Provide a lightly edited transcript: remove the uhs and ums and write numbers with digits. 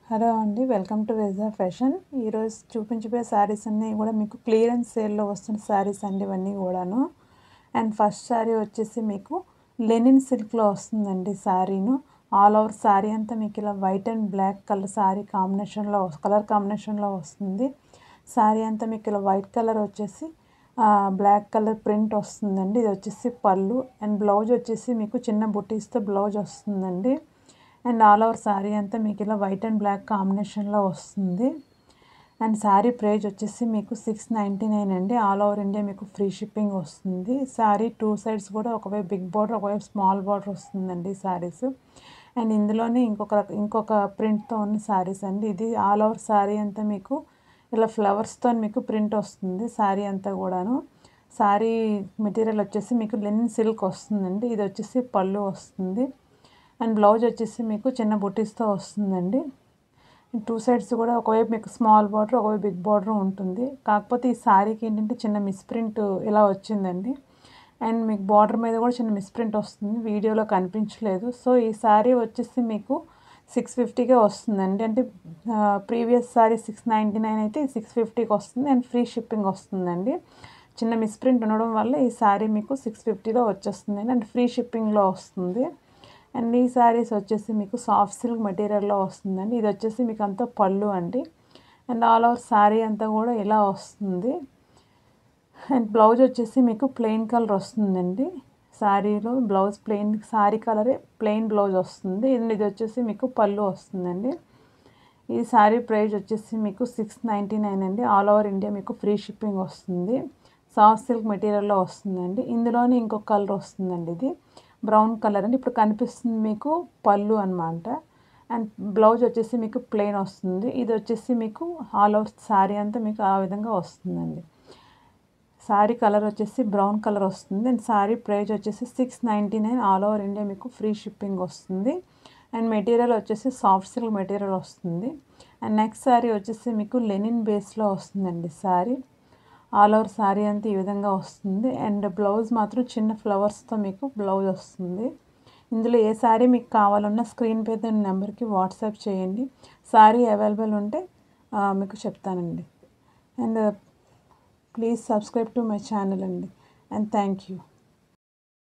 Hello అండి, welcome to వేజా fashion. ఈరోజు చూపించబోయే శారీస్ అన్నీ కూడా మీకు క్లియరెన్స్ సేల్లో వస్తున్న శారీస్ అండి ఇవన్నీ కూడాను. అండ్ ఫస్ట్ శారీ వచ్చేసి మీకు లెనిన్ సిల్క్లో వస్తుందండి. శారీను ఆల్ ఓవర్ శారీ అంతా మీకు ఇలా white and black colour sari colour కాంబినేషన్లో వస్తుంది. శారీ అంతా మీకు ఇలా వైట్ కలర్ వచ్చేసి బ్లాక్ కలర్ ప్రింట్ వస్తుందండి. ఇది వచ్చేసి పళ్ళు అండ్ బ్లౌజ్ వచ్చేసి మీకు చిన్న బుటీస్తో బ్లౌజ్ వస్తుందండి. అండ్ ఆల్ ఓవర్ శారీ అంతా మీకు ఇలా వైట్ అండ్ బ్లాక్ కాంబినేషన్లో వస్తుంది. అండ్ శారీ ప్రైస్ వచ్చేసి మీకు 699 అండి. ఆల్ ఓవర్ ఇండియా మీకు ఫ్రీ షిప్పింగ్ వస్తుంది. శారీ టూ సైడ్స్ కూడా ఒకవైపు బిగ్ బార్డర్ ఒకవైపు స్మాల్ బార్డర్ వస్తుందండి శారీస్. అండ్ ఇందులోనే ఇంకొక ప్రింట్తో ఉన్న శారీస్ అండి. ఇది ఆల్ ఓవర్ శారీ అంతా మీకు ఇలా ఫ్లవర్స్తో మీకు ప్రింట్ వస్తుంది శారీ అంతా కూడాను. శారీ మెటీరియల్ వచ్చేసి మీకు లెనిన్ సిల్క్ వస్తుందండి. ఇది వచ్చేసి పళ్ళు వస్తుంది. అండ్ బ్లౌజ్ వచ్చేసి మీకు చిన్న బుటీస్తో వస్తుందండి. టూ సైడ్స్ కూడా ఒకవైపు మీకు స్మాల్ బార్డర్ ఒకవైపు బిగ్ బార్డర్ ఉంటుంది. కాకపోతే ఈ శారీకి ఏంటంటే చిన్న మిస్ప్రింట్ ఇలా వచ్చిందండి. అండ్ మీకు బార్డర్ మీద కూడా చిన్న మిస్ప్రింట్ వస్తుంది, వీడియోలో కనిపించలేదు. సో ఈ శారీ వచ్చేసి మీకు 650కే వస్తుందండి. అంటే ప్రీవియస్ శారీ 699 అయితే 650కి వస్తుంది అండ్ ఫ్రీ షిప్పింగ్ వస్తుందండి. చిన్న మిస్ప్రింట్ ఉండడం వల్ల ఈ శారీ మీకు 650లో వచ్చేస్తుంది అండ్ ఫ్రీ షిప్పింగ్లో వస్తుంది. అండ్ ఈ శారీస్ వచ్చేసి మీకు సాఫ్ట్ సిల్క్ మెటీరియల్లో వస్తుందండి. ఇది వచ్చేసి మీకు అంతా పళ్ళు అండి. అండ్ ఆల్ ఓవర్ శారీ అంతా కూడా ఇలా వస్తుంది. అండ్ బ్లౌజ్ వచ్చేసి మీకు ప్లెయిన్ కలర్ వస్తుందండి. శారీలో బ్లౌజ్ శారీ కలరే ప్లెయిన్ బ్లౌజ్ వస్తుంది. ఇది వచ్చేసి మీకు పళ్ళు వస్తుందండి. ఈ శారీ ప్రైస్ వచ్చేసి మీకు 699 అండి. ఆల్ ఓవర్ ఇండియా మీకు ఫ్రీ షిప్పింగ్ వస్తుంది. సాఫ్ట్ సిల్క్ మెటీరియల్లో వస్తుందండి. ఇందులోనే ఇంకొక కలర్ వస్తుందండి. ఇది బ్రౌన్ కలర్ అండి. ఇప్పుడు కనిపిస్తుంది మీకు పళ్ళు అనమాట. అండ్ బ్లౌజ్ వచ్చేసి మీకు ప్లెయిన్ వస్తుంది. ఇది వచ్చేసి మీకు ఆల్ ఓవర్ శారీ అంతా మీకు ఆ విధంగా వస్తుందండి. శారీ కలర్ వచ్చేసి బ్రౌన్ కలర్ వస్తుంది. అండ్ శారీ ప్రైస్ వచ్చేసి 699. ఆల్ ఓవర్ ఇండియా మీకు ఫ్రీ షిప్పింగ్ వస్తుంది. అండ్ మెటీరియల్ వచ్చేసి సాఫ్ట్ సిల్క్ మెటీరియల్ వస్తుంది. అండ్ నెక్స్ట్ శారీ వచ్చేసి మీకు లెనిన్ బేస్లో వస్తుందండి. శారీ ఆల్ ఓవర్ శారీ అంతా ఈ విధంగా వస్తుంది. అండ్ బ్లౌజ్ మాత్రం చిన్న ఫ్లవర్స్తో మీకు బ్లౌజ్ వస్తుంది. ఇందులో ఏ శారీ మీకు కావాలన్నా స్క్రీన్ పై నెంబర్కి వాట్సాప్ చేయండి. శారీ అవైలబుల్ ఉంటే మీకు చెప్తానండి. And please subscribe to my channel అండి. And thank you.